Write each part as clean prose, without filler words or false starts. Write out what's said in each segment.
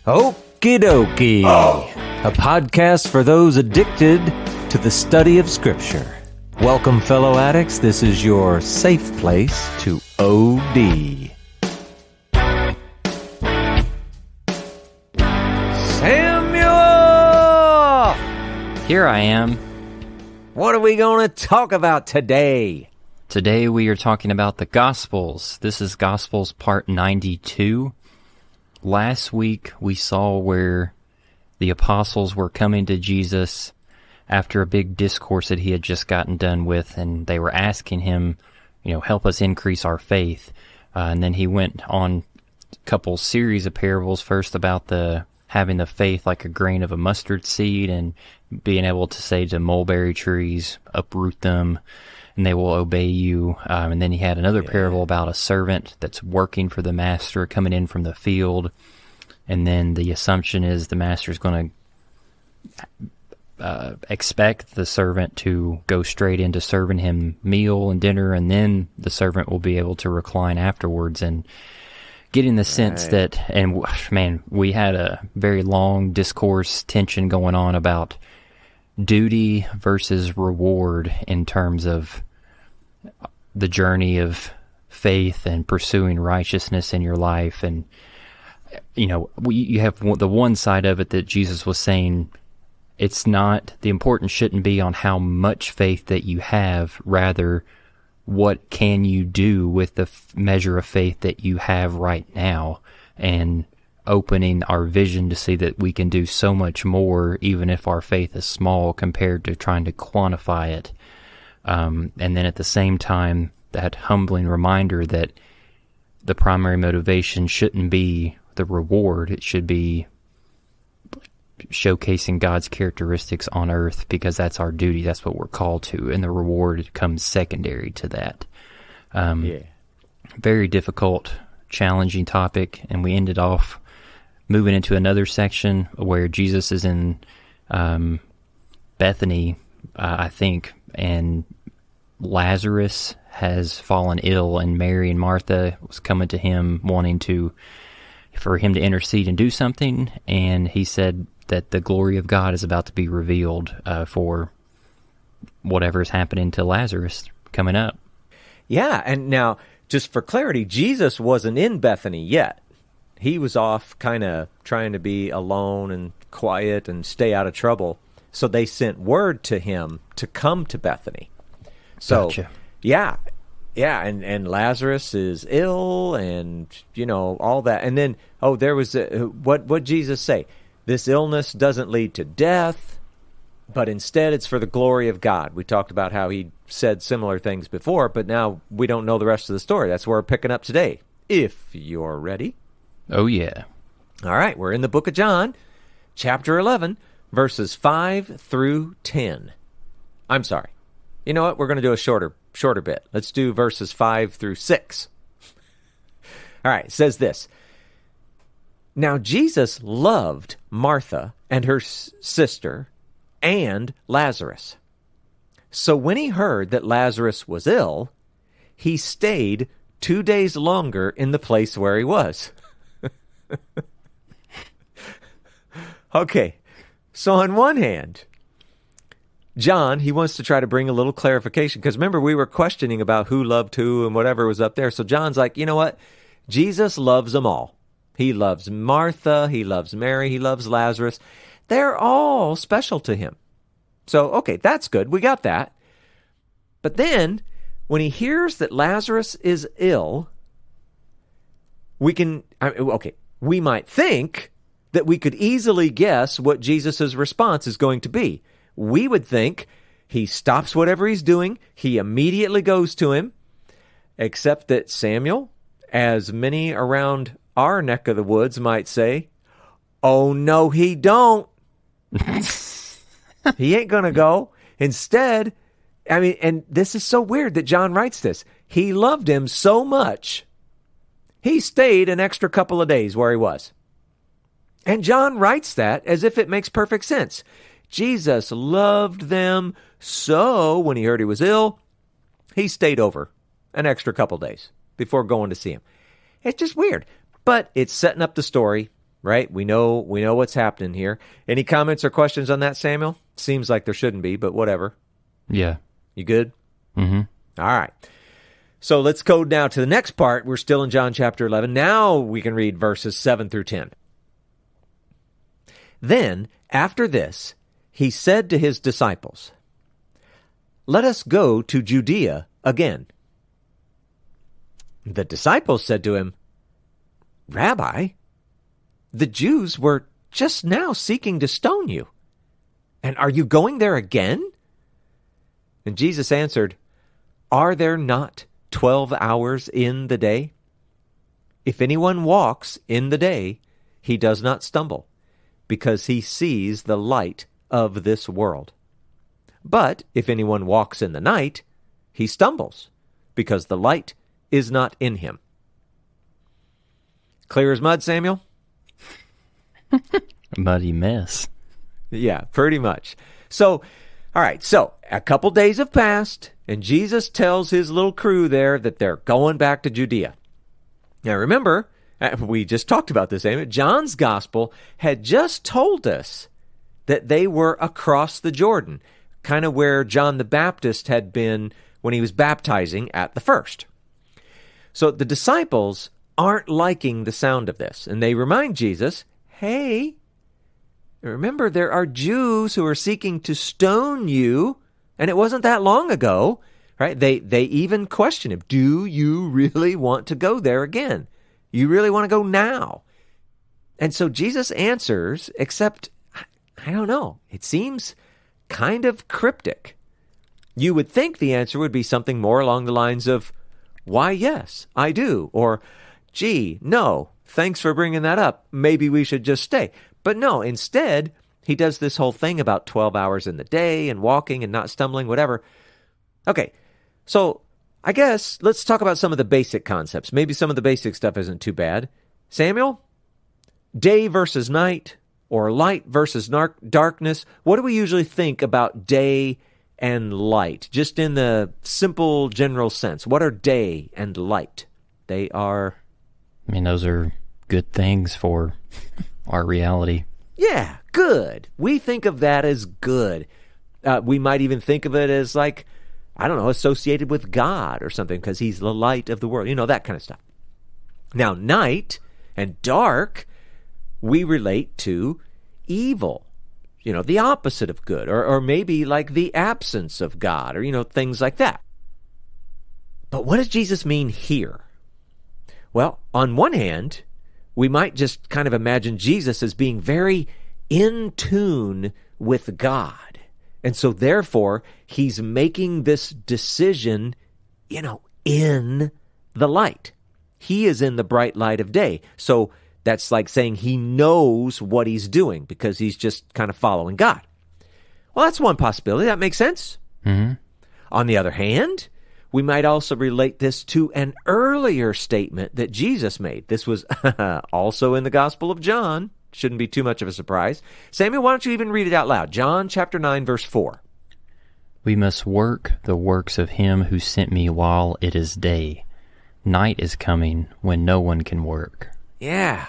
Okie dokie, a podcast for those addicted to the study of Scripture. Welcome, fellow addicts. This is your safe place to OD. Samuel! Here I am. What are we going to talk about today? Today we are talking about the Gospels. This is Gospels part 92. Last week we saw where the apostles were coming to Jesus after a big discourse that he had just gotten done with, and they were asking him, help us increase our faith. And then he went on a couple series of parables, first about having the faith like a grain of a mustard seed and being able to say to mulberry trees, uproot them, and they will obey you. And then he had another parable about a servant that's working for the master coming in from the field. And then the assumption is the master is going to expect the servant to go straight into serving him meal and dinner, and then the servant will be able to recline afterwards. And getting the sense that, and man, we had a very long discourse tension going on about duty versus reward in terms of the journey of faith and pursuing righteousness in your life. And you have the one side of it that Jesus was saying, it's not, the importance shouldn't be on how much faith that you have, rather what can you do with the measure of faith that you have right now, and opening our vision to see that we can do so much more even if our faith is small compared to trying to quantify it. And then at the same time, that humbling reminder that the primary motivation shouldn't be the reward. It should be showcasing God's characteristics on earth, because that's our duty. That's what we're called to. And the reward comes secondary to that. Very difficult, challenging topic. And we ended off moving into another section where Jesus is in Bethany, I think, and Lazarus has fallen ill, and Mary and Martha was coming to him wanting for him to intercede and do something, and he said that the glory of God is about to be revealed for whatever is happening to Lazarus coming up. Yeah, and now, just for clarity, Jesus wasn't in Bethany yet. He was off kind of trying to be alone and quiet and stay out of trouble. So they sent word to him to come to Bethany. So, Gotcha. yeah, and Lazarus is ill, and, all that. And then, there was, what Jesus say? This illness doesn't lead to death, but instead it's for the glory of God. We talked about how he said similar things before, but now we don't know the rest of the story. That's where we're picking up today, if you're ready. Oh, yeah. All right, we're in the book of John, chapter 11, verses 5 through 10. I'm sorry. You know what? We're going to do a shorter bit. Let's do verses 5 through 6. All right, it says this. Now Jesus loved Martha and her sister and Lazarus. So when he heard that Lazarus was ill, he stayed 2 days longer in the place where he was. Okay, so on one hand, John, he wants to try to bring a little clarification, because remember, we were questioning about who loved who and whatever was up there. So John's like, you know what? Jesus loves them all. He loves Martha, he loves Mary, he loves Lazarus. They're all special to him. So, okay, that's good. We got that. But then, when he hears that Lazarus is ill, we might think that we could easily guess what Jesus' response is going to be. We would think he stops whatever he's doing, he immediately goes to him, except that Samuel, as many around our neck of the woods might say, oh, no, he don't. He ain't going to go. Instead, and this is so weird that John writes this. He loved him so much, he stayed an extra couple of days where he was. And John writes that as if it makes perfect sense. Jesus loved them, so when he heard he was ill, he stayed over an extra couple days before going to see him. It's just weird, but it's setting up the story. right? We know what's happening here. Any comments or questions on that, Samuel? Seems like there shouldn't be, but whatever. Yeah. You good? Mm-hmm. All right. So let's go now to the next part. We're still in John chapter 11. Now we can read verses 7 through 10. Then, after this, he said to his disciples, "Let us go to Judea again." The disciples said to him, "Rabbi, the Jews were just now seeking to stone you. And are you going there again?" And Jesus answered, "Are there not 12 hours in the day? If anyone walks in the day, he does not stumble, because he sees the light of this world. But if anyone walks in the night, he stumbles, because the light is not in him." Clear as mud, Samuel? Muddy mess. Yeah, pretty much. So, all right, so a couple days have passed, and Jesus tells his little crew there that they're going back to Judea. Now remember, we just talked about this, Amy. John's gospel had just told us that they were across the Jordan, kind of where John the Baptist had been when he was baptizing at the first. So the disciples aren't liking the sound of this, and they remind Jesus, "Hey, remember there are Jews who are seeking to stone you, and it wasn't that long ago," right? They even question him, "Do you really want to go there again? You really want to go now?" And so Jesus answers, except, I don't know, it seems kind of cryptic. You would think the answer would be something more along the lines of, "Why, yes, I do," or, "Gee, no, thanks for bringing that up. Maybe we should just stay." But no, instead, he does this whole thing about 12 hours in the day and walking and not stumbling, whatever. Okay, so I guess let's talk about some of the basic concepts. Maybe some of the basic stuff isn't too bad. Samuel, day versus night, or light versus darkness. What do we usually think about day and light? Just in the simple general sense. What are day and light? They are... I mean, those are good things for our reality. Yeah, good. We think of that as good. We might even think of it as like, I don't know, associated with God or something because he's the light of the world. You know, that kind of stuff. Now, night and dark, we relate to evil. You know, the opposite of good, or maybe like the absence of God, or, you know, things like that. But what does Jesus mean here? Well, on one hand, we might just kind of imagine Jesus as being very in tune with God. And so therefore, he's making this decision, you know, in the light. He is in the bright light of day. So that's like saying he knows what he's doing because he's just kind of following God. Well, that's one possibility. That makes sense. Mm-hmm. On the other hand, we might also relate this to an earlier statement that Jesus made. This was also in the Gospel of John. Shouldn't be too much of a surprise. Samuel, why don't you even read it out loud? John chapter 9, verse 4. "We must work the works of him who sent me while it is day. Night is coming when no one can work." Yeah.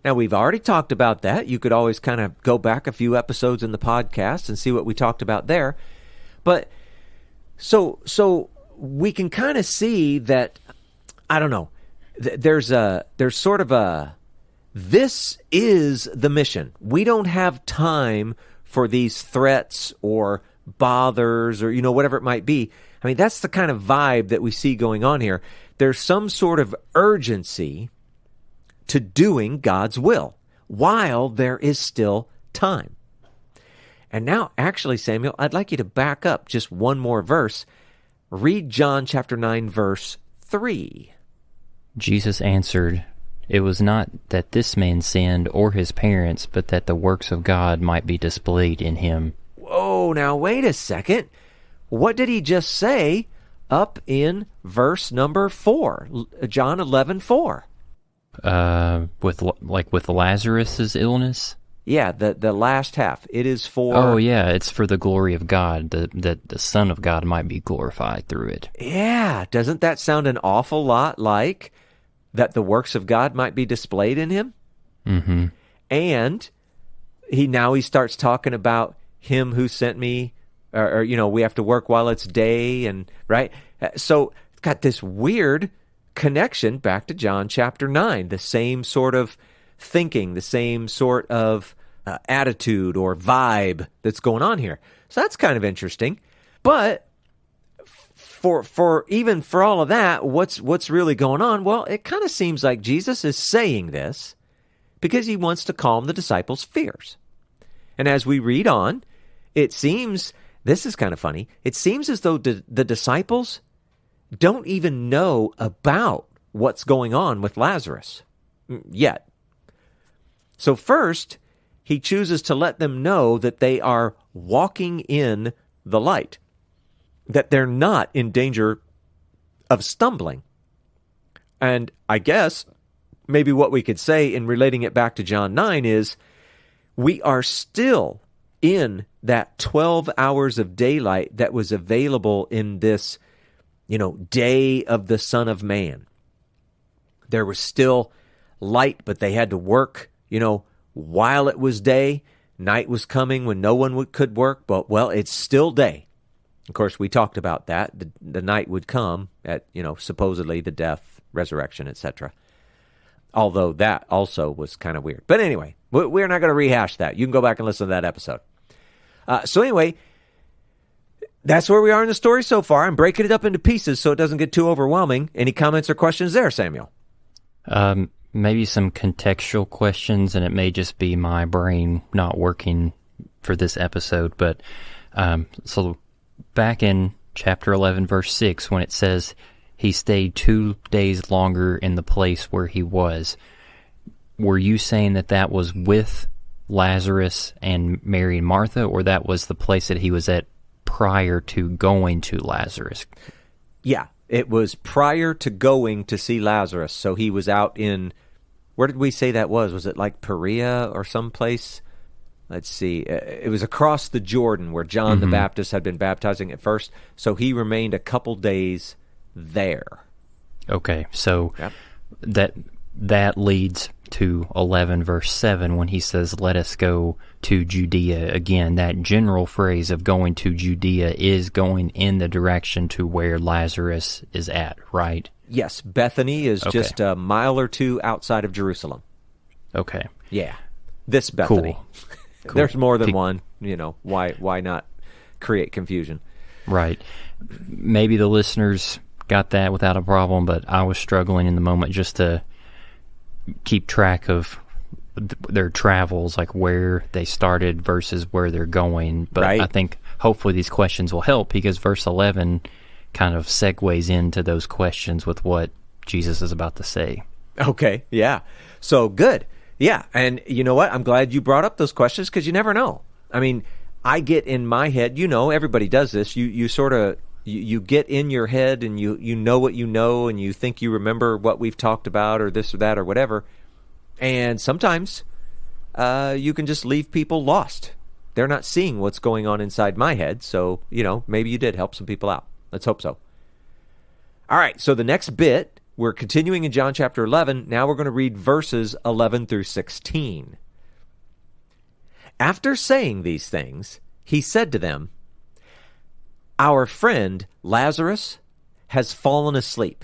Now, we've already talked about that. You could always kind of go back a few episodes in the podcast and see what we talked about there. But so we can kind of see that, I don't know, there's sort of a, this is the mission. We don't have time for these threats or bothers or, you know, whatever it might be. I mean, that's the kind of vibe that we see going on here. There's some sort of urgency to doing God's will while there is still time. And now, actually, Samuel, I'd like you to back up just one more verse. Read John chapter 9, verse 3. Jesus answered, "It was not that this man sinned or his parents, but that the works of God might be displayed in him." Whoa, now wait a second. What did he just say up in verse number 4? John 11:4. With Lazarus's illness? Yeah, the last half. It is for... Oh, yeah, it's for the glory of God, that the Son of God might be glorified through it. Yeah, doesn't that sound an awful lot like that the works of God might be displayed in him? Mm-hmm. And he starts talking about him who sent me, or we have to work while it's day, and right. So it's got this weird connection back to John chapter 9, the same sort of thinking, the same sort of attitude or vibe that's going on here. So that's kind of interesting. But for even for all of that, what's really going on? Well, it kind of seems like Jesus is saying this because he wants to calm the disciples' fears. And as we read on, it seems, this is kind of funny, it seems as though the disciples don't even know about what's going on with Lazarus yet. So first, he chooses to let them know that they are walking in the light, that they're not in danger of stumbling. And I guess maybe what we could say in relating it back to John 9 is we are still in that 12 hours of daylight that was available in this, day of the Son of Man. There was still light, but they had to work, while it was day. Night was coming when no one could work, but, well, it's still day. Of course, we talked about that. The night would come at, supposedly the death, resurrection, etc. Although that also was kind of weird. But anyway, we're not going to rehash that. You can go back and listen to that episode. So anyway, that's where we are in the story so far. I'm breaking it up into pieces so it doesn't get too overwhelming. Any comments or questions there, Samuel? Maybe some contextual questions, and it may just be my brain not working for this episode. But so back in chapter 11, verse 6, when it says he stayed 2 days longer in the place where he was, were you saying that was with Lazarus and Mary and Martha, or that was the place that he was at prior to going to Lazarus? Yeah, it was prior to going to see Lazarus. So he was out in, where did we say that was? Was it like Perea or someplace? Let's see. It was across the Jordan where John the Baptist had been baptizing at first. So he remained a couple days there. Okay, so that leads to 11 verse 7 when he says, let us go to Judea. Again, that general phrase of going to Judea is going in the direction to where Lazarus is at, right? Yes, Bethany is just a mile or two outside of Jerusalem. Okay. Yeah, this Bethany. Cool. There's more than one, why not create confusion? Right. Maybe the listeners got that without a problem, but I was struggling in the moment just to keep track of their travels, like where they started versus where they're going. But right. I think hopefully these questions will help because verse 11 kind of segues into those questions with what Jesus is about to say. Okay, yeah. So good. Yeah, and you know what? I'm glad you brought up those questions because you never know. I mean, I get in my head, everybody does this. You sort of, you get in your head and you know what you know and you think you remember what we've talked about or this or that or whatever. And sometimes you can just leave people lost. They're not seeing what's going on inside my head. So, maybe you did help some people out. Let's hope so. All right, so the next bit, we're continuing in John chapter 11. Now we're going to read verses 11 through 16. After saying these things, he said to them, our friend Lazarus has fallen asleep,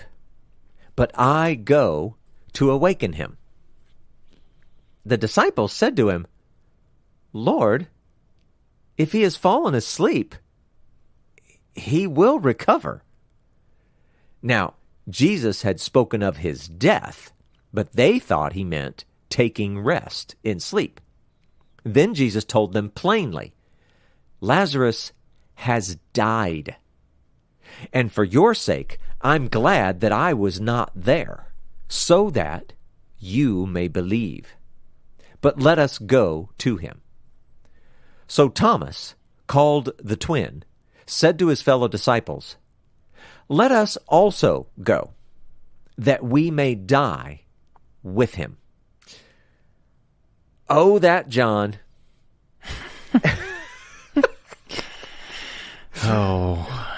but I go to awaken him. The disciples said to him, Lord, if he has fallen asleep, he will recover. Now, Jesus had spoken of his death, but they thought he meant taking rest in sleep. Then Jesus told them plainly, Lazarus has died. And for your sake, I'm glad that I was not there, so that you may believe. But let us go to him. So Thomas, called the twin, said to his fellow disciples, let us also go, that we may die with him. Oh, that John. Oh.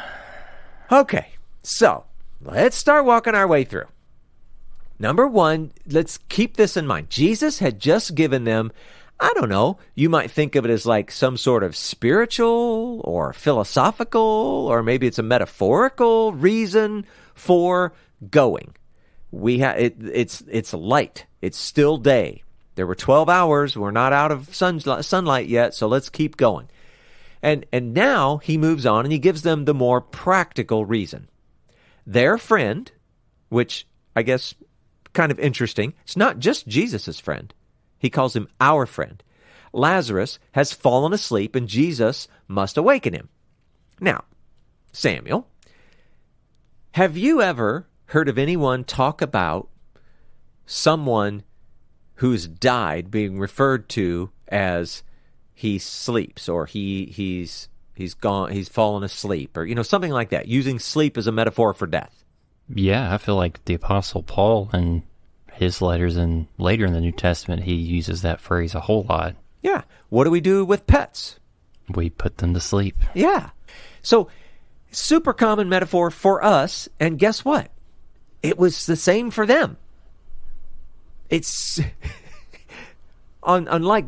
Okay, so let's start walking our way through. Number one, let's keep this in mind. Jesus had just given them, I don't know, you might think of it as like some sort of spiritual or philosophical, or maybe it's a metaphorical reason for going. It's light. It's still day. There were 12 hours. We're not out of sunlight yet, so let's keep going. And now he moves on and he gives them the more practical reason. Their friend, which I guess kind of interesting, it's not just Jesus' friend. He calls him our friend. Lazarus has fallen asleep and Jesus must awaken him. Now, Samuel, have you ever heard of anyone talk about someone who's died being referred to as he sleeps, or he's fallen asleep, or something like that, using sleep as a metaphor for death? Yeah, I feel like the Apostle Paul in his letters and later in the New Testament, he uses that phrase a whole lot. Yeah. What do we do with pets? We put them to sleep. Yeah. So, super common metaphor for us, and guess what? It was the same for them. It's like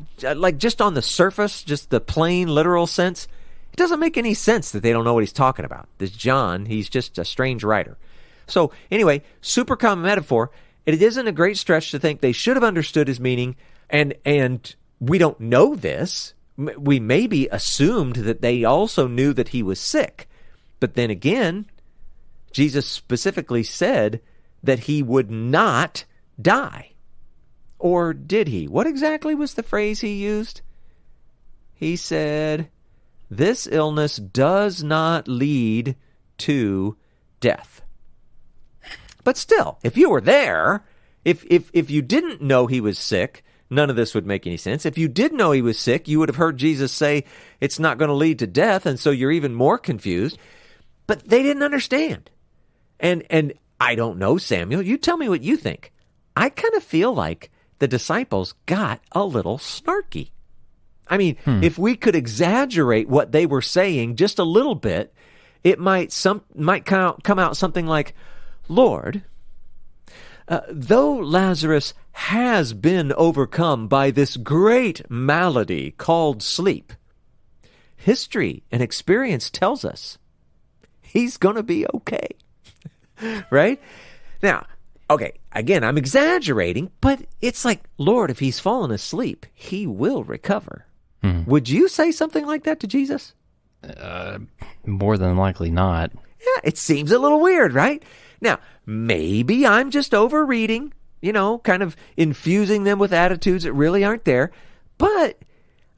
just on the surface, just the plain literal sense, it doesn't make any sense that they don't know what he's talking about. This John, he's just a strange writer. So anyway, super common metaphor. It isn't a great stretch to think they should have understood his meaning, and we don't know this. We maybe assumed that they also knew that he was sick. But then again, Jesus specifically said that he would not die. Or did he? What exactly was the phrase he used? He said, this illness does not lead to death. But still, if you were there, if you didn't know he was sick, none of this would make any sense. If you did know he was sick, you would have heard Jesus say it's not going to lead to death, and so you're even more confused. But they didn't understand. And I don't know, Samuel, you tell me what you think. I kind of feel like the disciples got a little snarky. I mean, if we could exaggerate what they were saying just a little bit, it might come out something like, Lord, though Lazarus has been overcome by this great malady called sleep, history and experience tells us he's going to be okay. Right? Now, okay, again, I'm exaggerating, but it's like, Lord, if he's fallen asleep, he will recover. Would you say something like that to Jesus? More than likely not. Yeah, it seems a little weird, right? Now, maybe I'm just overreading, kind of infusing them with attitudes that really aren't there. But,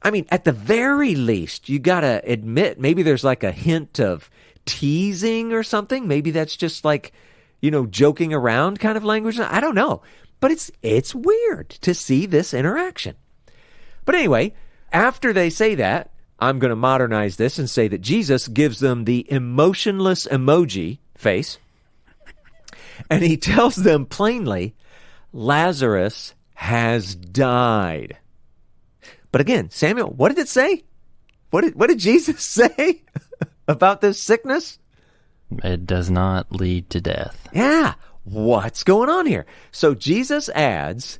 I mean, at the very least, you got to admit, maybe there's like a hint of teasing or something. Maybe that's just like, joking around kind of language. I don't know. But it's weird to see this interaction. But anyway, after they say that, I'm going to modernize this and say that Jesus gives them the emotionless emoji face. And he tells them plainly, Lazarus has died. But again, Samuel, what did it say? What did Jesus say about this sickness? It does not lead to death. Yeah. What's going on here? So Jesus adds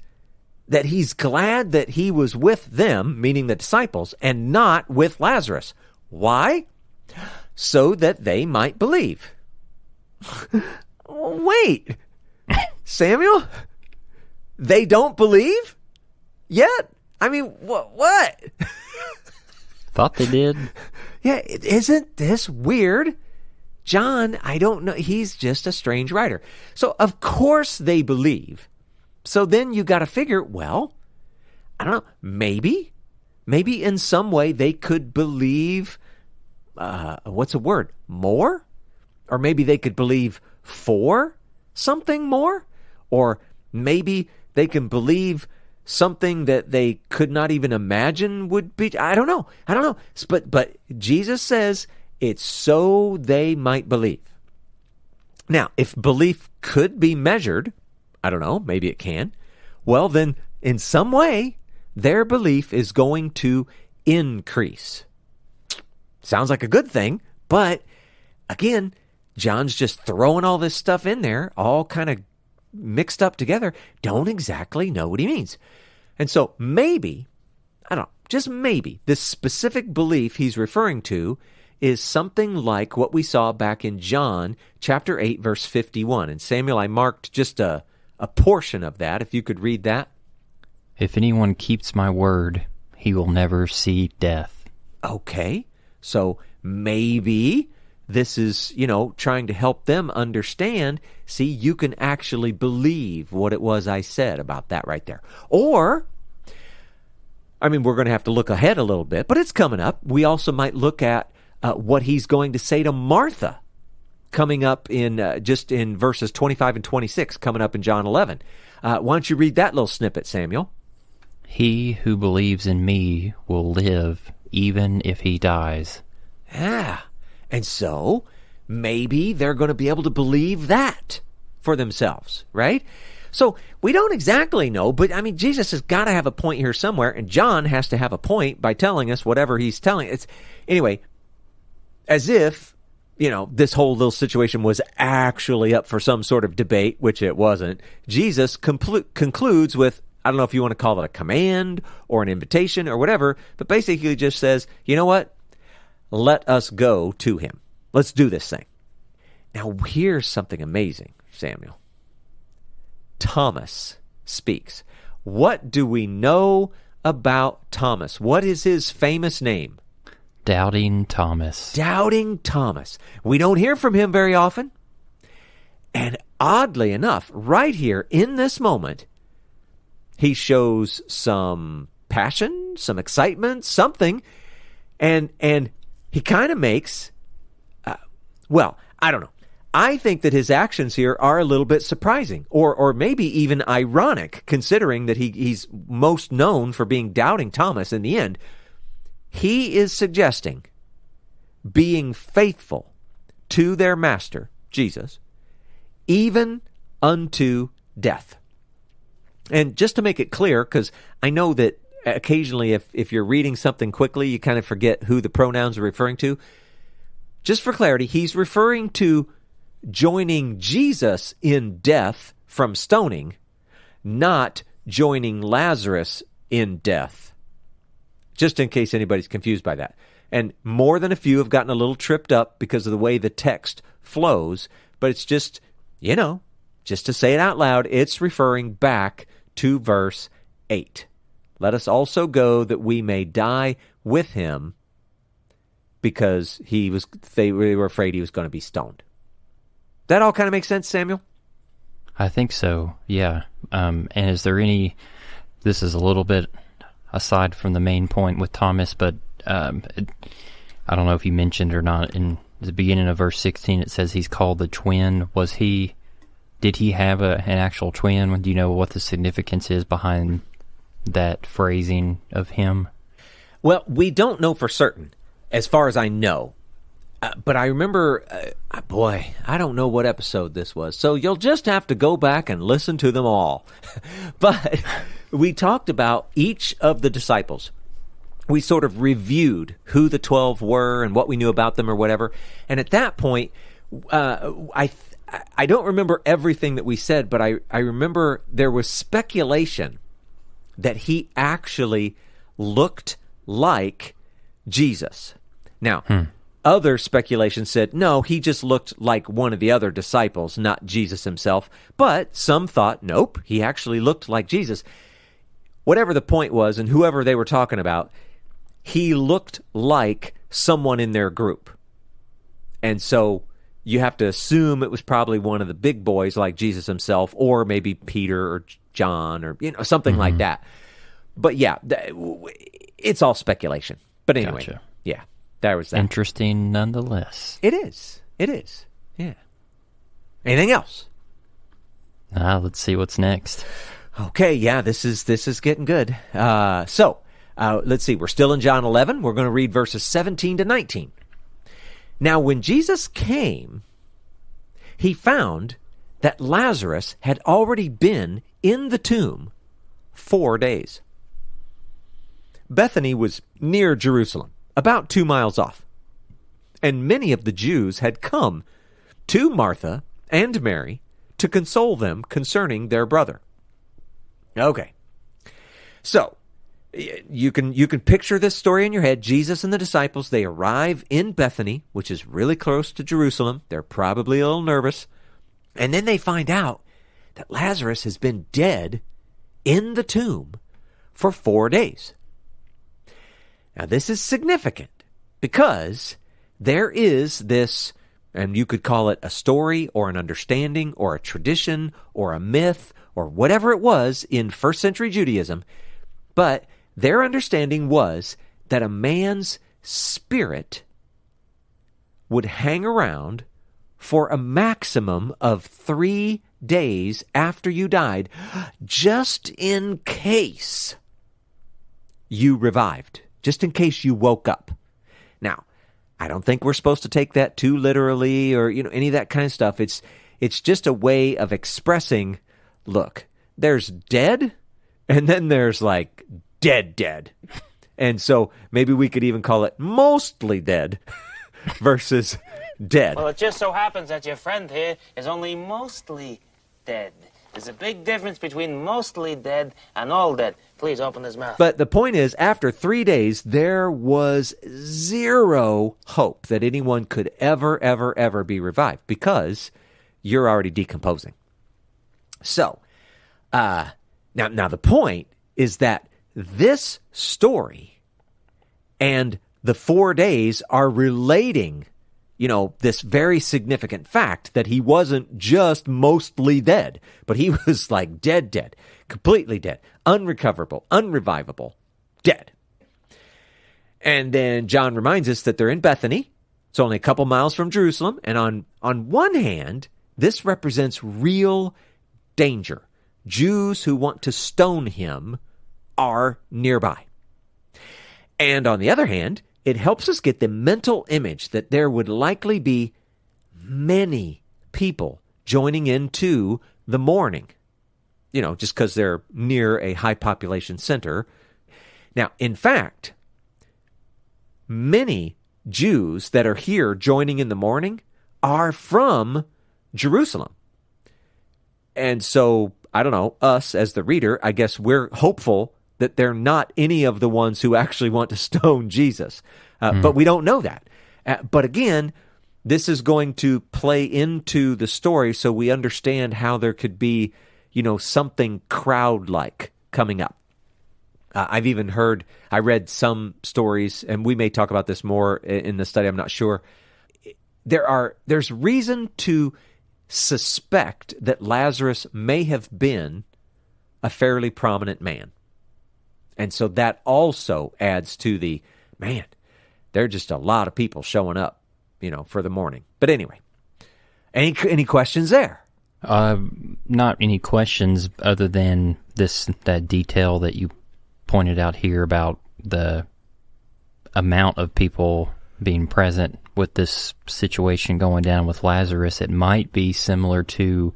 that he's glad that he was with them, meaning the disciples, and not with Lazarus. Why? So that they might believe. Wait, Samuel? They don't believe yet? I mean, what? Thought they did. Yeah, isn't this weird? John, I don't know. He's just a strange writer. So, of course they believe. So then you got to figure, well, I don't know, maybe in some way they could believe, what's a word? More? Or maybe they could believe for something more? Or maybe they can believe something that they could not even imagine would be. I don't know. But Jesus says it's so they might believe. Now, if belief could be measured, I don't know, maybe it can. Well, then in some way, their belief is going to increase. Sounds like a good thing, but again, John's just throwing all this stuff in there, all kind of mixed up together, don't exactly know what he means. And so maybe, I don't know, just maybe, this specific belief he's referring to is something like what we saw back in John chapter 8, verse 51. And Samuel, I marked just a portion of that, if you could read that. If anyone keeps my word, he will never see death. Okay, so maybe this is, trying to help them understand, see, you can actually believe what it was I said about that right there. Or, we're going to have to look ahead a little bit, but it's coming up. We also might look at what he's going to say to Martha coming up in just in verses 25 and 26, coming up in John 11. Why don't you read that little snippet, Samuel? He who believes in me will live even if he dies. Yeah. And so maybe they're going to be able to believe that for themselves, right? So we don't exactly know, but Jesus has got to have a point here somewhere, and John has to have a point by telling us whatever he's telling. Anyway, as if, this whole little situation was actually up for some sort of debate, which it wasn't. Jesus concludes with, I don't know if you want to call it a command or an invitation or whatever, but basically just says, you know what? Let us go to him. Let's do this thing. Now, here's something amazing, Samuel. Thomas speaks. What do we know about Thomas? What is his famous name? Doubting Thomas. Doubting Thomas. We don't hear from him very often. And oddly enough, right here in this moment, he shows some passion, some excitement, something, and he kind of makes, I don't know. I think that his actions here are a little bit surprising, or maybe even ironic, considering that he's most known for being Doubting Thomas in the end. He is suggesting being faithful to their master, Jesus, even unto death. And just to make it clear, because I know that occasionally if you're reading something quickly, you kind of forget who the pronouns are referring to. Just for clarity, he's referring to joining Jesus in death from stoning, not joining Lazarus in death. Just in case anybody's confused by that. And more than a few have gotten a little tripped up because of the way the text flows, but it's just, just to say it out loud, it's referring back to verse 8. Let us also go that we may die with him, because they were afraid he was going to be stoned. That all kind of makes sense, Samuel? I think so, yeah. And is there this is a little bit aside from the main point with Thomas, but I don't know if you mentioned or not, in the beginning of verse 16, it says he's called the twin. Did he have an actual twin? Do you know what the significance is behind that phrasing of him? Well, we don't know for certain, as far as I know. But I remember, I don't know what episode this was, so you'll just have to go back and listen to them all. But we talked about each of the disciples. We sort of reviewed who the 12 were and what we knew about them or whatever. And at that point, I don't remember everything that we said, but I remember there was speculation that he actually looked like Jesus. Now, other speculation said, no, he just looked like one of the other disciples, not Jesus himself. But some thought, nope, he actually looked like Jesus. Whatever the point was, and whoever they were talking about, he looked like someone in their group. And so you have to assume it was probably one of the big boys like Jesus himself, or maybe Peter or John or something like that. But yeah, it's all speculation. But anyway, Gotcha. Yeah, there was that. Interesting nonetheless. It is. Yeah. Anything else? Let's see what's next. Okay, yeah, this is getting good. So let's see. We're still in John 11. We're going to read verses 17 to 19. Now, when Jesus came, he found that Lazarus had already been in the tomb 4 days. Bethany was near Jerusalem, about 2 miles off. And many of the Jews had come to Martha and Mary to console them concerning their brother. Okay. So, you can picture this story in your head. Jesus and the disciples, they arrive in Bethany, which is really close to Jerusalem. They're probably a little nervous. And then they find out that Lazarus has been dead in the tomb for 4 days. Now, this is significant because there is this, and you could call it a story or an understanding or a tradition or a myth or whatever it was in first century Judaism, but their understanding was that a man's spirit would hang around for a maximum of 3 days after you died, just in case you revived, just in case you woke up. Now, I don't think we're supposed to take that too literally or, any of that kind of stuff. It's just a way of expressing, look, there's dead, and then there's like dead. And so maybe we could even call it mostly dead versus dead. Well, it just so happens that your friend here is only mostly dead. There's a big difference between mostly dead and all dead. Please open his mouth. But the point is, after 3 days, there was zero hope that anyone could ever be revived because you're already decomposing. So, now the point is that this story and the 4 days are relating, this very significant fact that he wasn't just mostly dead, but he was like dead, completely dead, unrecoverable, unrevivable, dead. And then John reminds us that they're in Bethany. It's only a couple miles from Jerusalem. And on one hand, this represents real danger. Jews who want to stone him are nearby. And on the other hand, it helps us get the mental image that there would likely be many people joining into the mourning, just because they're near a high population center. Now, in fact, many Jews that are here joining in the mourning are from Jerusalem. And so, I don't know, us as the reader, I guess we're hopeful that they're not any of the ones who actually want to stone Jesus. But we don't know that. But again, this is going to play into the story so we understand how there could be, something crowd-like coming up. I've even I read some stories, and we may talk about this more in the study, I'm not sure. There's reason to suspect that Lazarus may have been a fairly prominent man. And so that also adds to the, man, there are just a lot of people showing up, for the morning. But anyway, any questions there? Not any questions other than that detail that you pointed out here about the amount of people being present with this situation going down with Lazarus. It might be similar to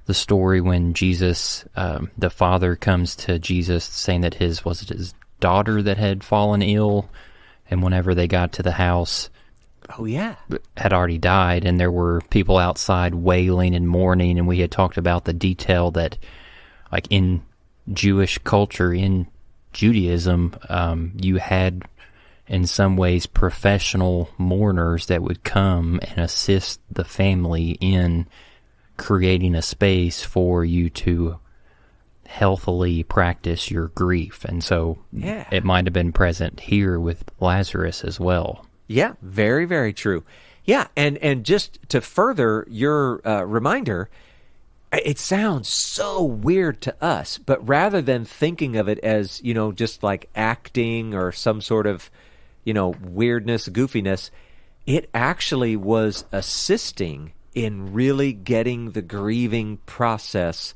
the story when Jesus, the father comes to Jesus saying that his daughter that had fallen ill, and whenever they got to the house, had already died, and there were people outside wailing and mourning, and we had talked about the detail that, like in Jewish culture, in Judaism, you had in some ways professional mourners that would come and assist the family in creating a space for you to healthily practice your grief. And so it might have been present here with Lazarus as well. Yeah, very, very true. Yeah, and just to further your reminder, it sounds so weird to us, but rather than thinking of it as, just like acting or some sort of, weirdness, goofiness, it actually was assisting in really getting the grieving process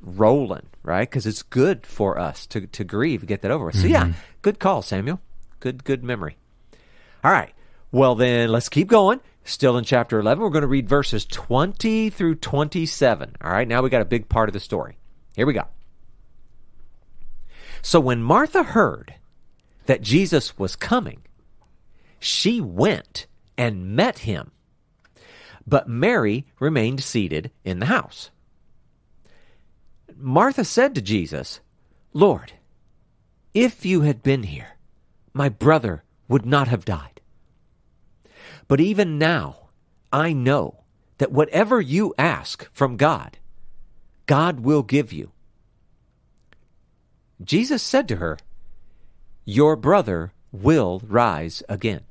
rolling, right? Because it's good for us to grieve, get that over with. So yeah, good call, Samuel. Good memory. All right. Well, then let's keep going. Still in chapter 11, we're going to read verses 20 through 27. All right, now we got a big part of the story. Here we go. So when Martha heard that Jesus was coming, she went and met him, but Mary remained seated in the house. Martha said to Jesus, "Lord, if you had been here, my brother would not have died. But even now, I know that whatever you ask from God, God will give you." Jesus said to her, "Your brother will rise again."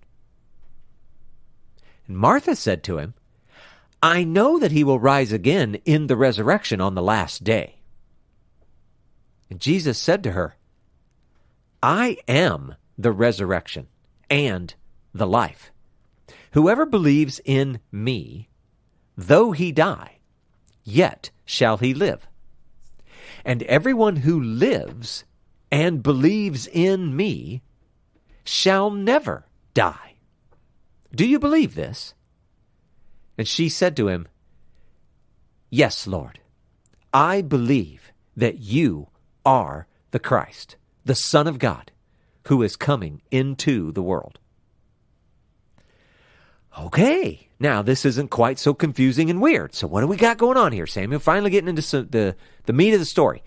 And Martha said to him, "I know that he will rise again in the resurrection on the last day." And Jesus said to her, "I am the resurrection and the life. Whoever believes in me, though he die, yet shall he live. And everyone who lives and believes in me shall never die. Do you believe this?" And she said to him, "Yes, Lord, I believe that you are the Christ, the Son of God, who is coming into the world." Okay, now this isn't quite so confusing and weird. So what do we got going on here, Samuel? Finally getting into the meat of the story.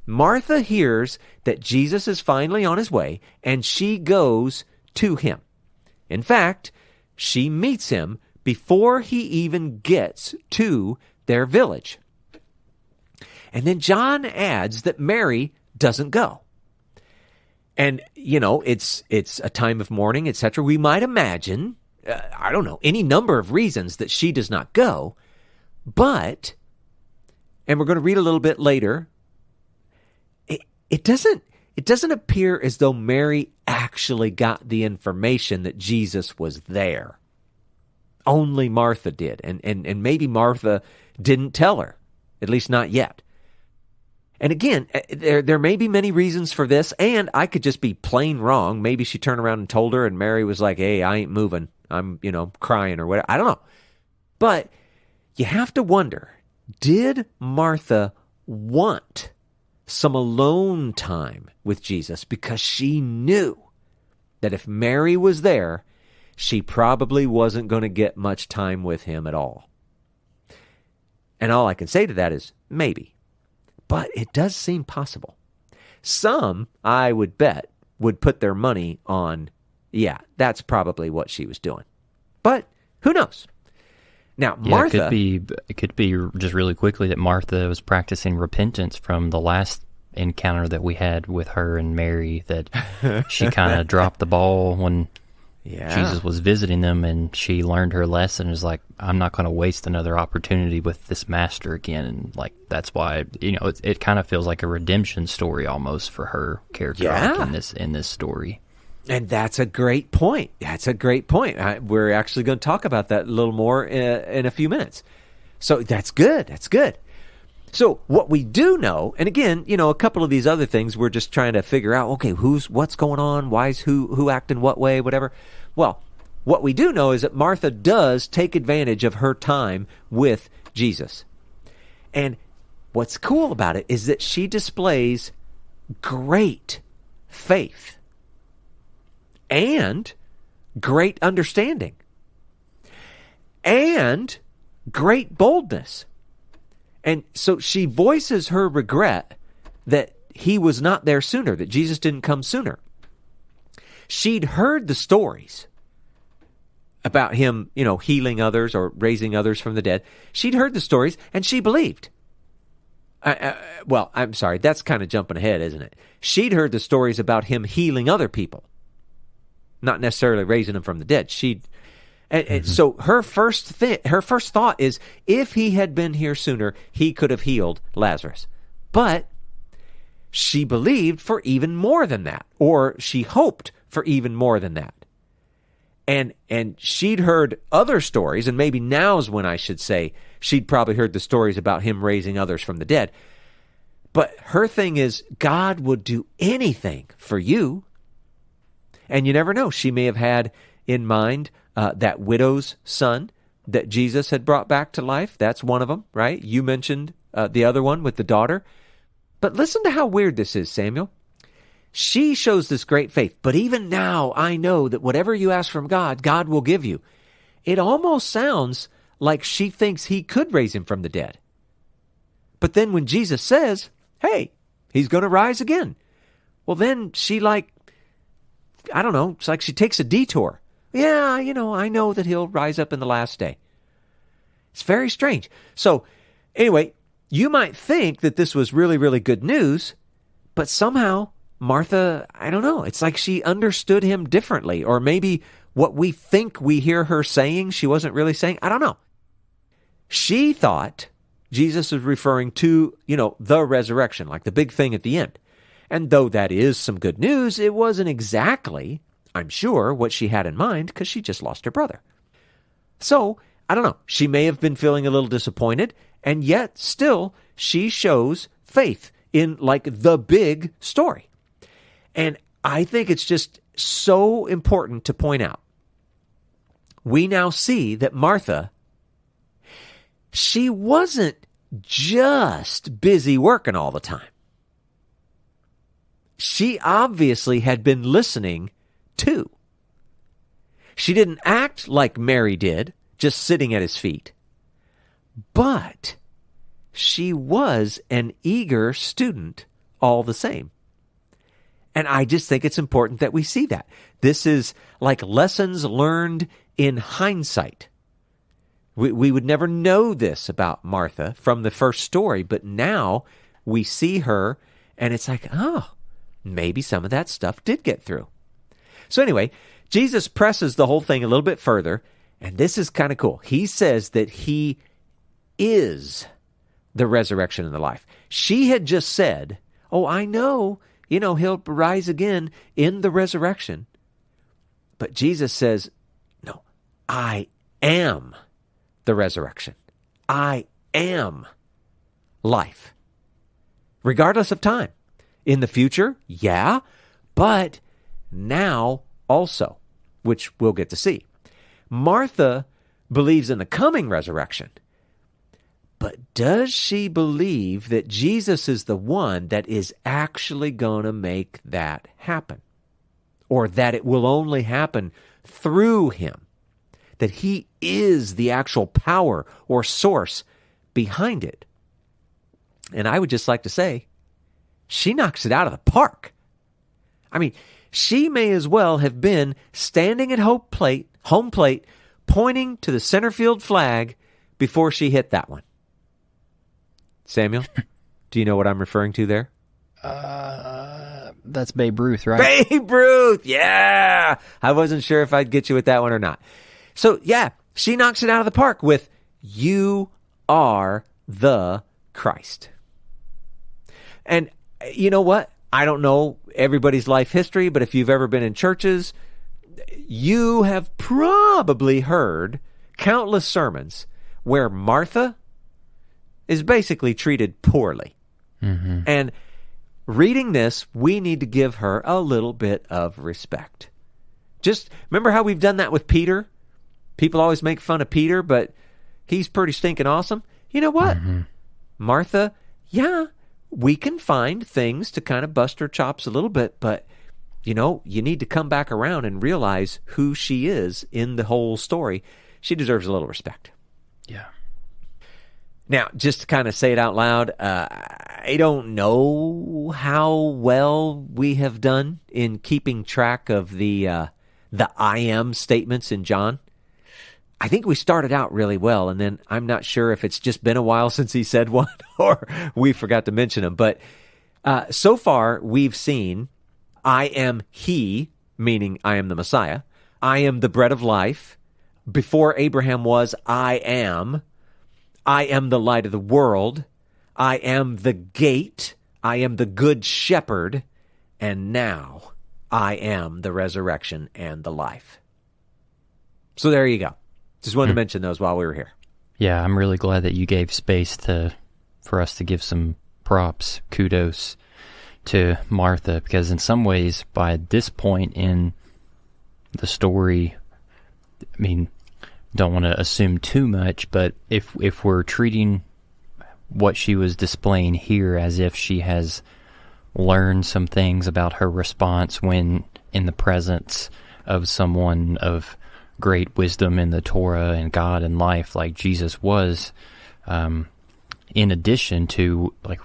Martha hears that Jesus is finally on his way, and she goes to him. In fact, she meets him before he even gets to their village. And then John adds that Mary doesn't go. And, it's a time of mourning, etc. We might imagine, I don't know, any number of reasons that she does not go. But, and we're going to read a little bit later, it doesn't appear as though Mary actually got the information that Jesus was there. Only Martha did. And maybe Martha didn't tell her, at least not yet. And again, there may be many reasons for this, and I could just be plain wrong. Maybe she turned around and told her, and Mary was like, "Hey, I ain't moving. I'm, crying," or whatever. I don't know. But you have to wonder, did Martha want some alone time with Jesus because she knew that if Mary was there, she probably wasn't going to get much time with him at all? And all I can say to that is maybe. But it does seem possible. Some, I would bet, would put their money on, yeah, that's probably what she was doing. But who knows? Now, Martha... It could be just really quickly that Martha was practicing repentance from the last encounter that we had with her and Mary, that she kind of dropped the ball when Jesus was visiting them, and she learned her lesson. Is like, I'm not going to waste another opportunity with this master again. And like, that's why, it kind of feels like a redemption story almost for her character arc in this story. And that's a great point. We're actually going to talk about that a little more in a few minutes. So that's good. So what we do know, and again, a couple of these other things, we're just trying to figure out, okay, what's going on? Why is who acting what way, whatever. Well, what we do know is that Martha does take advantage of her time with Jesus. And what's cool about it is that she displays great faith and great understanding and great boldness. And so she voices her regret that he was not there sooner, that Jesus didn't come sooner. She'd heard the stories about him, healing others or raising others from the dead. She'd heard the stories and she believed. I'm sorry, that's kind of jumping ahead, isn't it? She'd heard the stories about him healing other people, not necessarily raising them from the dead. And so her first thought is, if he had been here sooner, he could have healed Lazarus. But she believed for even more than that, or she hoped for even more than that. And she'd heard other stories, and maybe now's when I should say she'd probably heard the stories about him raising others from the dead. But her thing is, God would do anything for you. And you never know. She may have had in mind that widow's son that Jesus had brought back to life. That's one of them, right? You mentioned the other one with the daughter. But listen to how weird this is, Samuel. She shows this great faith. But even now, I know that whatever you ask from God, God will give you. It almost sounds like she thinks he could raise him from the dead. But then when Jesus says, hey, he's going to rise again, well, then she I don't know, it's like she takes a detour. Yeah, I know that he'll rise up in the last day. It's very strange. So anyway, you might think that this was really, really good news, but somehow Martha, I don't know, it's like she understood him differently, or maybe what we think we hear her saying, she wasn't really saying. I don't know. She thought Jesus was referring to, the resurrection, like the big thing at the end. And though that is some good news, it wasn't exactly, I'm sure, what she had in mind, because she just lost her brother. So, I don't know, she may have been feeling a little disappointed, and yet still she shows faith in the big story. And I think it's just so important to point out. We now see that Martha, she wasn't just busy working all the time. She obviously had been listening too. She didn't act like Mary did, just sitting at his feet. But she was an eager student all the same. And I just think it's important that we see that. This is like lessons learned in hindsight. We would never know this about Martha from the first story, but now we see her, and it's like, oh, maybe some of that stuff did get through. So anyway, Jesus presses the whole thing a little bit further, and this is kind of cool. He says that he is the resurrection and the life. She had just said, oh, I know, he'll rise again in the resurrection. But Jesus says, no, I am the resurrection. I am life. Regardless of time. In the future, yeah, but now also, which we'll get to see. Martha believes in the coming resurrection, but does she believe that Jesus is the one that is actually going to make that happen? Or that it will only happen through him? That he is the actual power or source behind it? And I would just like to say, she knocks it out of the park. I mean, she may as well have been standing at home plate, pointing to the center field flag before she hit that one. Samuel, do you know what I'm referring to there? That's Babe Ruth, right? Babe Ruth, yeah! I wasn't sure if I'd get you with that one or not. So, yeah, she knocks it out of the park with, you are the Christ. And you know what? I don't know everybody's life history, but if you've ever been in churches, you have probably heard countless sermons where Martha is basically treated poorly. Mm-hmm. And reading this, we need to give her a little bit of respect. Just remember how we've done that with Peter? People always make fun of Peter, but he's pretty stinking awesome. You know what? Mm-hmm. Martha, yeah, we can find things to kind of bust her chops a little bit, but, you need to come back around and realize who she is in the whole story. She deserves a little respect. Yeah. Now, just to kind of say it out loud, I don't know how well we have done in keeping track of the I am statements in John. I think we started out really well, and then I'm not sure if it's just been a while since he said one or we forgot to mention him. But so far, we've seen I am he, meaning I am the Messiah. I am the bread of life. Before Abraham was, I am. I am the light of the world. I am the gate. I am the good shepherd. And now I am the resurrection and the life. So there you go. Just wanted to mention those while we were here. Yeah, I'm really glad that you gave space for us to give some props, kudos to Martha, because in some ways, by this point in the story, I mean, don't want to assume too much, but if we're treating what she was displaying here as if she has learned some things about her response when in the presence of someone of great wisdom in the Torah and God and life like Jesus was, in addition to, like,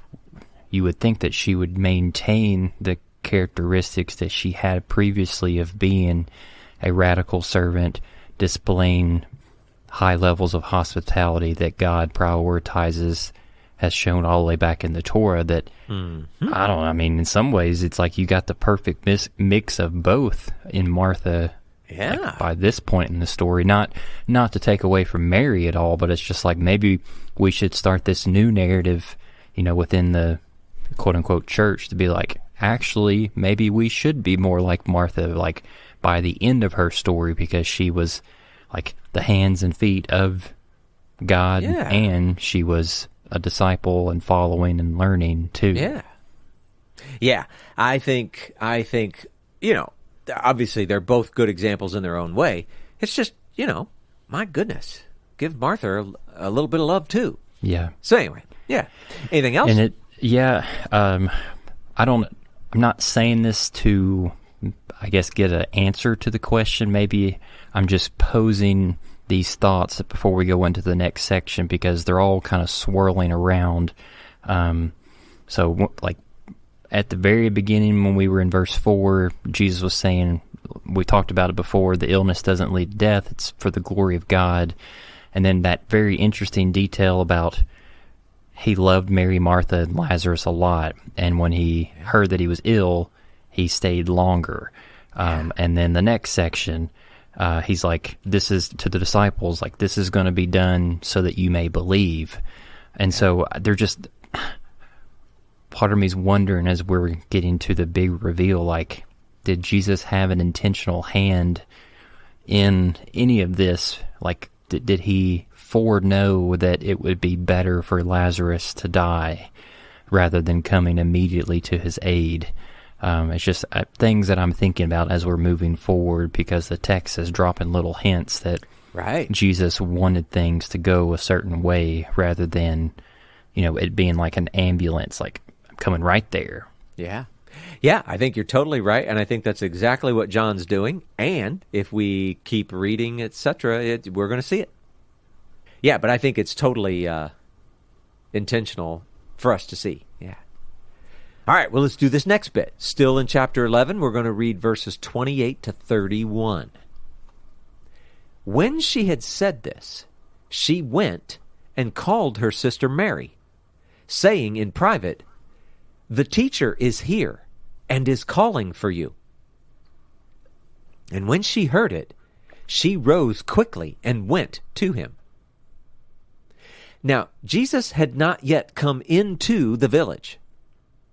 you would think that she would maintain the characteristics that she had previously of being a radical servant, displaying high levels of hospitality that God prioritizes, has shown all the way back in the Torah. That I mean, in some ways, it's like you got the perfect mix of both in Martha. Yeah. Like, by this point in the story, not to take away from Mary at all, but it's just like maybe we should start this new narrative, within the quote unquote church, to be like, actually, maybe we should be more like Martha, like by the end of her story, because she was like the hands and feet of God, and she was a disciple and following and learning too. Yeah. I think, obviously they're both good examples in their own way. It's just, my goodness, give Martha a little bit of love too. Yeah. So anyway, anything else? And I'm not saying this to, I guess, get an answer to the question. Maybe I'm just posing these thoughts before we go into the next section, because they're all kind of swirling around. So, like, at the very beginning, when we were in verse 4, Jesus was saying, we talked about it before, the illness doesn't lead to death, it's for the glory of God. And then that very interesting detail about he loved Mary, Martha, and Lazarus a lot, and when he heard that he was ill, he stayed longer. And then the next section, he's like, this is to the disciples, like, this is going to be done so that you may believe. And so they're just, part of me's wondering, as we're getting to the big reveal, like, did Jesus have an intentional hand in any of this? Like, did he foreknow that it would be better for Lazarus to die rather than coming immediately to his aid? It's just things that I'm thinking about as we're moving forward, because the text is dropping little hints that Jesus wanted things to go a certain way rather than, it being like an ambulance, like, I'm coming right there. Yeah, I think you're totally right, and I think that's exactly what John's doing. And if we keep reading, etc., we're going to see it. Yeah, but I think it's totally intentional for us to see. Yeah. All right, well, let's do this next bit. Still in chapter 11, we're going to read verses 28 to 31. When she had said this, she went and called her sister Mary, saying in private, "The teacher is here and is calling for you." And when she heard it, she rose quickly and went to him. Now, Jesus had not yet come into the village,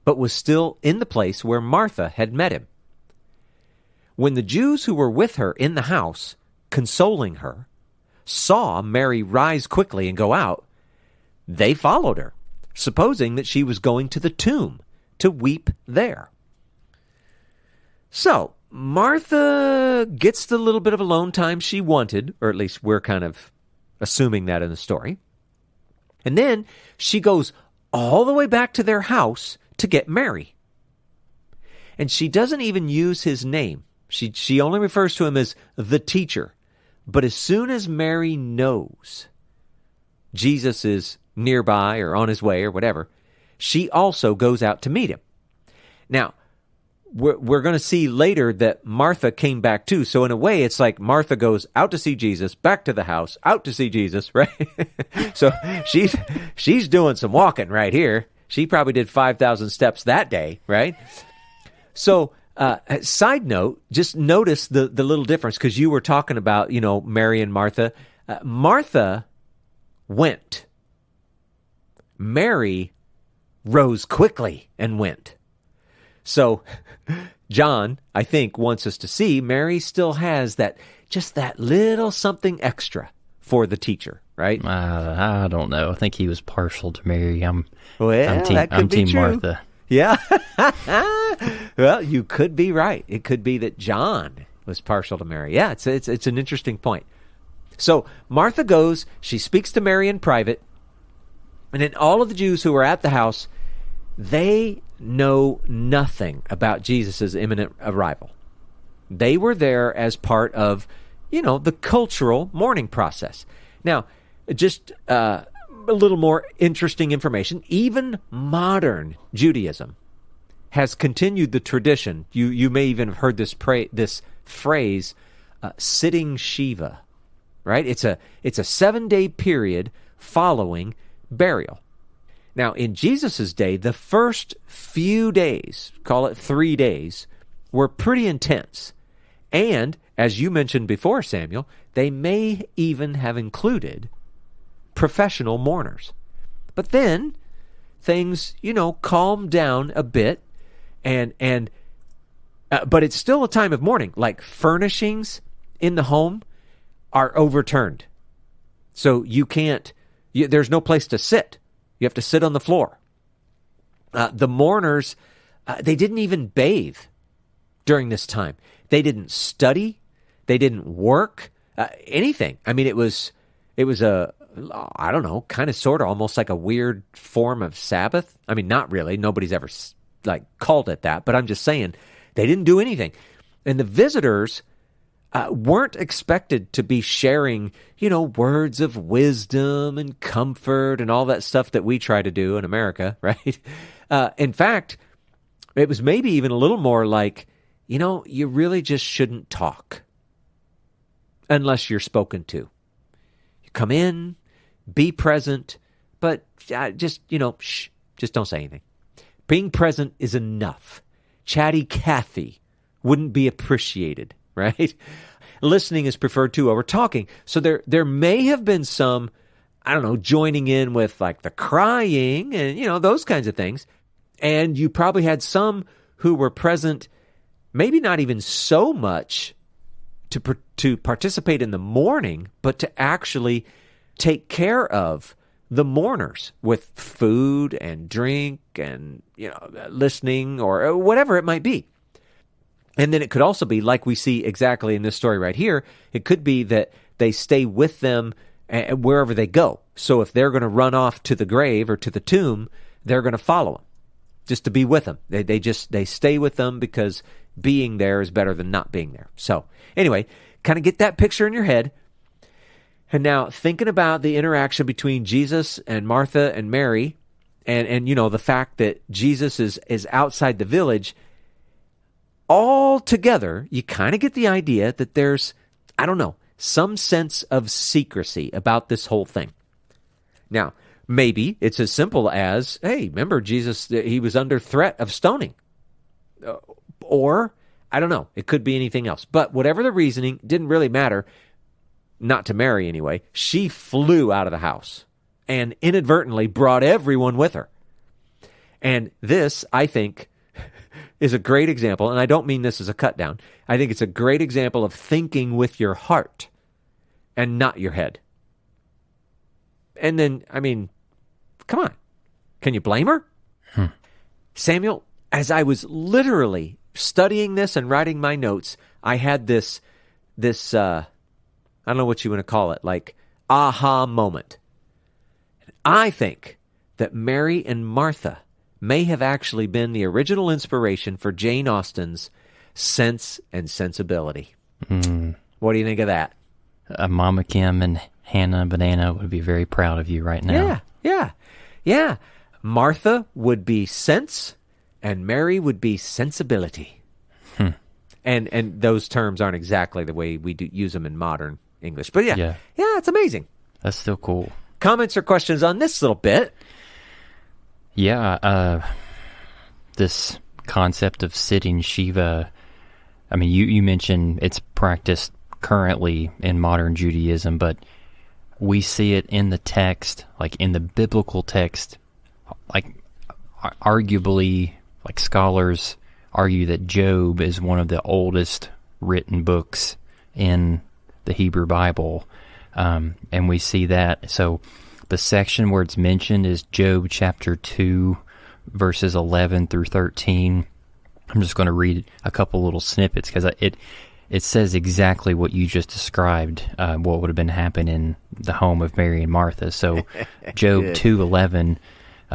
but was still in the place where Martha had met him. When the Jews who were with her in the house, consoling her, saw Mary rise quickly and go out, they followed her, supposing that she was going to the tomb to weep there. So, Martha gets the little bit of alone time she wanted, or at least we're kind of assuming that in the story. And then she goes all the way back to their house to get Mary. And she doesn't even use his name. She only refers to him as the teacher. But as soon as Mary knows Jesus is nearby or on his way or whatever, she also goes out to meet him. Now, we're going to see later that Martha came back too. So in a way, it's like Martha goes out to see Jesus, back to the house, out to see Jesus, right? So she's doing some walking right here. She probably did 5,000 steps that day, right? So, side note, just notice the little difference, because you were talking about, Mary and Martha. Martha went. Mary rose quickly and went. So, John, I think, wants us to see Mary still has that little something extra for the teacher, right? I don't know. I think he was partial to Mary. I'm that could be Team true. Martha. Yeah. Well, you could be right. It could be that John was partial to Mary. Yeah, it's an interesting point. So Martha goes, she speaks to Mary in private, and then all of the Jews who were at the house, they know nothing about Jesus' imminent arrival. They were there as part of the cultural mourning process. Now, just a little more interesting information. Even modern Judaism has continued the tradition. You may even have heard this phrase, sitting Shiva, right? It's a 7-day period following burial. Now, in Jesus' day, the first few days, call it 3 days, were pretty intense. And, as you mentioned before, Samuel, they may even have included professional mourners. But then, things, calmed down a bit, but it's still a time of mourning. Like furnishings in the home are overturned. So there's no place to sit. You have to sit on the floor. The mourners, they didn't even bathe during this time. They didn't study. They didn't work. Anything. I mean, it was a, I don't know, kind of sort of almost like a weird form of Sabbath. I mean, not really. Nobody's ever called it that. But I'm just saying they didn't do anything. And the visitors weren't expected to be sharing, words of wisdom and comfort and all that stuff that we try to do in America, right? In fact, it was maybe even a little more like, you really just shouldn't talk unless you're spoken to. You come in, be present, but just don't say anything. Being present is enough. Chatty Cathy wouldn't be appreciated, right? Listening is preferred to over talking. So there may have been some, joining in with like the crying and, those kinds of things. And you probably had some who were present, maybe not even so much to participate in the mourning, but to actually take care of the mourners with food and drink and, listening or whatever it might be. And then it could also be, like we see exactly in this story right here, it could be that they stay with them wherever they go. So if they're going to run off to the grave or to the tomb, they're going to follow them just to be with them. They stay with them because being there is better than not being there. So anyway, kind of get that picture in your head. And now thinking about the interaction between Jesus and Martha and Mary and the fact that Jesus is outside the village, all together, you kind of get the idea that there's, some sense of secrecy about this whole thing. Now, maybe it's as simple as, hey, remember Jesus, he was under threat of stoning. Or, I don't know, it could be anything else. But whatever the reasoning, didn't really matter, not to Mary anyway. She flew out of the house and inadvertently brought everyone with her. And this, I think, is a great example, and I don't mean this as a cut down. I think it's a great example of thinking with your heart and not your head. And then, come on. Can you blame her? Samuel, as I was literally studying this and writing my notes, I had this I don't know what you want to call it, like aha moment. I think that Mary and Martha may have actually been the original inspiration for Jane Austen's Sense and Sensibility. What do you think of that? Mama Kim and Hannah Banana would be very proud of you right now. Yeah. Martha would be sense, and Mary would be sensibility. And those terms aren't exactly the way we use them in modern English. But yeah, it's amazing. That's still cool. Comments or questions on this little bit? Yeah, this concept of sitting Shiva, you mentioned it's practiced currently in modern Judaism, but we see it in the text, like in the biblical text, like arguably, like scholars argue that Job is one of the oldest written books in the Hebrew Bible, and we see that. So the section where it's mentioned is Job chapter 2, verses 11 through 13. I'm just going to read a couple little snippets because it says exactly what you just described, what would have been happening in the home of Mary and Martha. So Job 2:11,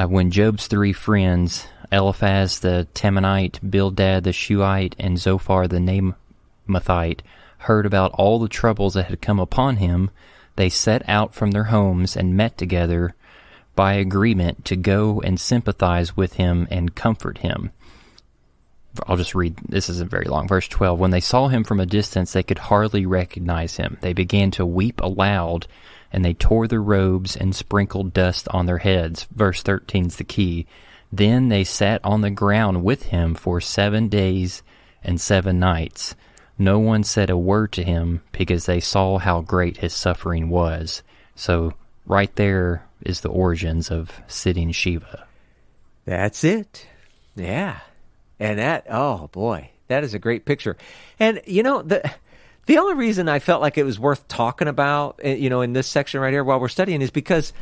when Job's three friends, Eliphaz the Temanite, Bildad the Shuhite, and Zophar the Naamathite, heard about all the troubles that had come upon him, they set out from their homes and met together by agreement to go and sympathize with him and comfort him. I'll just read, this isn't very long. Verse 12, when they saw him from a distance, they could hardly recognize him. They began to weep aloud, and they tore their robes and sprinkled dust on their heads. Verse 13 is the key. Then they sat on the ground with him for 7 days and 7 nights. No one said a word to him because they saw how great his suffering was. So right there is the origins of sitting Shiva. That's it. Yeah. And that, oh boy, that is a great picture. And, you know, the only reason I felt like it was worth talking about, you know, in this section right here while we're studying is because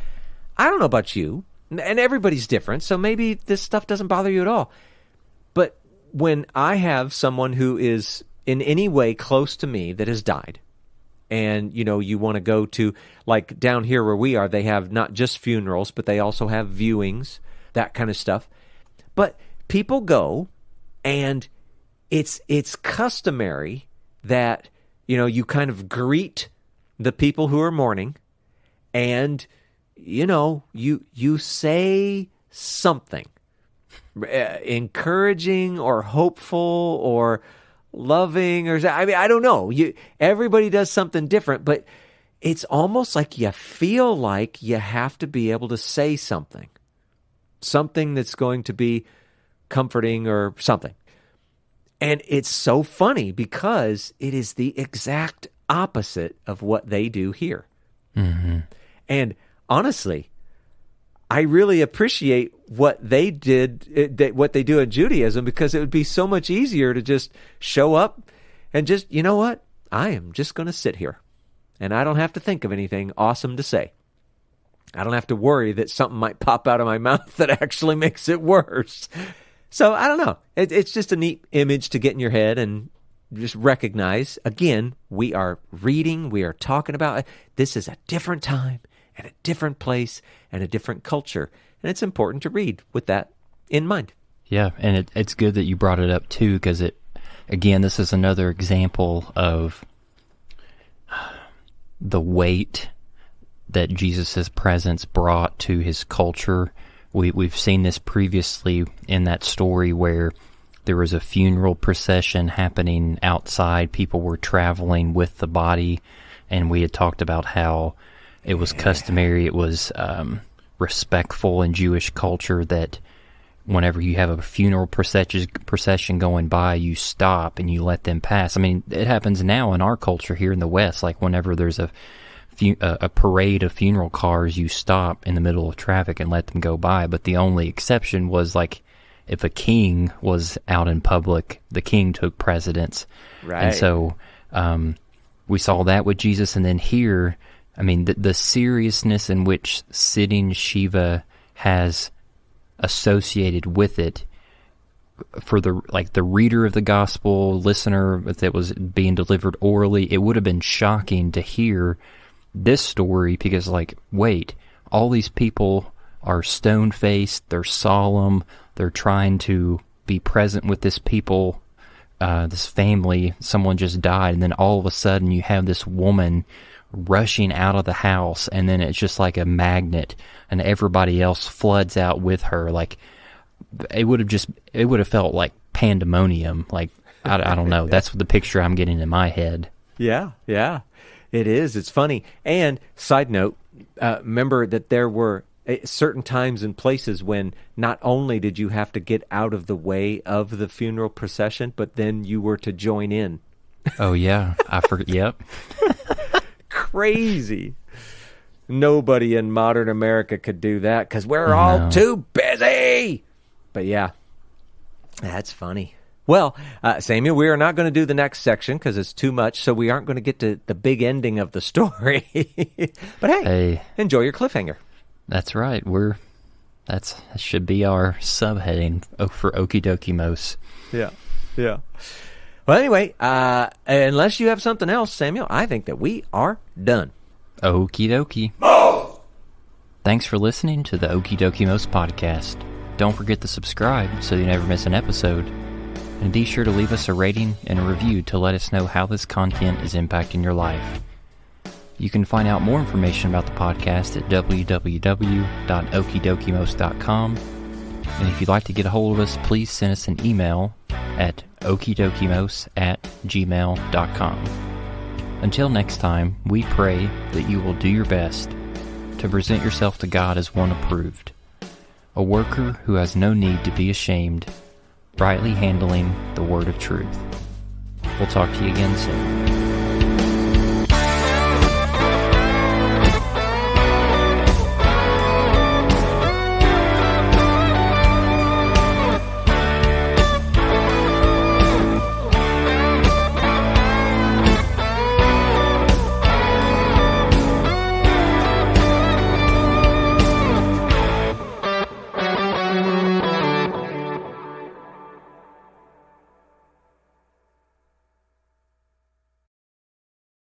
I don't know about you, and everybody's different, so maybe this stuff doesn't bother you at all. But when I have someone who is in any way close to me that has died, and, you know, you want to go to, like down here where we are, they have not just funerals, but they also have viewings, that kind of stuff. But people go, and it's customary that, you know, you kind of greet the people who are mourning, and, you know, you say something encouraging or hopeful or loving, or I mean, I don't know. Everybody does something different, but it's almost like you feel like you have to be able to say something that's going to be comforting or something. And it's so funny because it is the exact opposite of what they do here. Mm-hmm. And honestly, I really appreciate what they did, what they do in Judaism, because it would be so much easier to just show up and just, you know what? I am just going to sit here, and I don't have to think of anything awesome to say. I don't have to worry that something might pop out of my mouth that actually makes it worse. So I don't know. It's just a neat image to get in your head and just recognize, again, we are reading, we are talking about, this is a different time and a different place and a different culture. And it's important to read with that in mind. Yeah, and it's good that you brought it up too, because again, this is another example of the weight that Jesus' presence brought to his culture. We've seen this previously in that story where there was a funeral procession happening outside. People were traveling with the body, and we had talked about how it was customary, it was respectful in Jewish culture that whenever you have a funeral procession going by, you stop and you let them pass. I mean, it happens now in our culture here in the West, like whenever there's a parade of funeral cars, you stop in the middle of traffic and let them go by. But the only exception was like if a king was out in public, the king took precedence. Right. And so we saw that with Jesus. And then here, I mean, the seriousness in which sitting Shiva has associated with it for the reader of the gospel, listener that was being delivered orally, it would have been shocking to hear this story, because like, wait, all these people are stone-faced, they're solemn, they're trying to be present with this people, this family, someone just died, and then all of a sudden you have this woman rushing out of the house, and then it's just like a magnet, and everybody else floods out with her. Like, it would have felt like pandemonium. Like, I don't know. That's the picture I'm getting in my head. Yeah. It is. It's funny. And side note, remember that there were certain times and places when not only did you have to get out of the way of the funeral procession, but then you were to join in. Oh, yeah. I forget. Yep. Crazy. Nobody in modern America could do that because we're all too busy. But yeah, that's funny. Well, Samuel, we are not going to do the next section because it's too much, so we aren't going to get to the big ending of the story. But hey, enjoy your cliffhanger. That's right. That should be our subheading for Okie Dokie Mos. Yeah. Well, anyway, unless you have something else, Samuel, I think that we are done. Okie dokie. Thanks for listening to the Okie Dokie Mos podcast. Don't forget to subscribe so you never miss an episode. And be sure to leave us a rating and a review to let us know how this content is impacting your life. You can find out more information about the podcast at www.okidokimos.com. And if you'd like to get a hold of us, please send us an email at okidokimos@gmail.com. Until next time, we pray that you will do your best to present yourself to God as one approved, a worker who has no need to be ashamed, rightly handling the word of truth. We'll talk to you again soon.